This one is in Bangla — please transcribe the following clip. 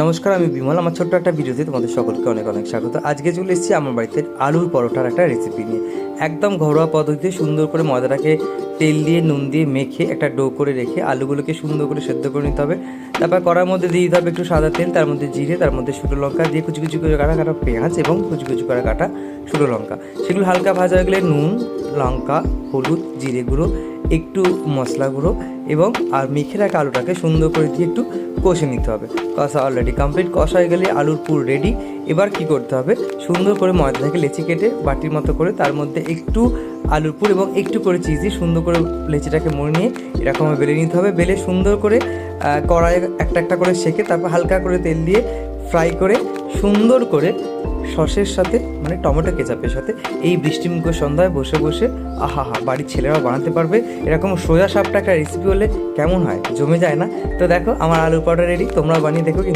নমস্কার, আমি বিমল। আমার ছোট্ট একটা ভিডিওতে তোমাদের সকলকে অনেক অনেক স্বাগত। আজকে চলে এসেছি আমার বাড়িতে আলুর পরোটার একটা রেসিপি নিয়ে। একদম ঘরোয়া পদ্ধতিতে সুন্দর করে ময়দাটাকে তেল দিয়ে নুন দিয়ে মেখে একটা ডো করে রেখে আলুগুলোকে সুন্দর করে সেদ্ধ করে নিতে হবে। তারপর কড়ার মধ্যে দিয়ে দিতে হবে একটু সাদা তেল, তার মধ্যে জিরে, তার মধ্যে শুকনো লঙ্কা দিয়ে কুচি কুচি করে কাটা কাটা পেঁয়াজ এবং কুচি কুচি করে কাটা শুকনো লঙ্কা। সেগুলো হালকা ভাজা হয়ে গেলে নুন, লঙ্কা, হলুদ, জিরে গুঁড়ো, একটু মশলা গুঁড়ো এবং আর মেখে রাখা আলুটাকে সুন্দর করে দিয়ে একটু কষে নিতে হবে। কষা অলরেডি কমপ্লিট, কষা হয়ে গেলে আলুর পুর রেডি। এবার কি করতে হবে, সুন্দর করে ময়দা থেকে লেচি কেটে বাটির মতো করে তার মধ্যে একটু আলুর পুর এবং একটু করে চিজ দিয়ে সুন্দর করে লেচিটাকে মুড়ে নিয়ে এরকমভাবে বেলে নিতে হবে। বেলে সুন্দর করে কড়াইয়ে একটা একটা করে সেঁকে তারপর হালকা করে তেল দিয়ে ফ্রাই করে সুন্দর করে সসের সাথে মানে টমেটো কেচাপের সাথে এই বৃষ্টিমুখর সন্ধ্যায় বসে বসে আহা হা, বাড়ির ছেলেরাও বানাতে পারবে। এরকম সোজা সাপটা একটা রেসিপি হলে কেমন হয়, জমে যায় না? তো দেখো আমার আলুর পরোটা রেডি, তোমরাও বানিয়ে দেখো।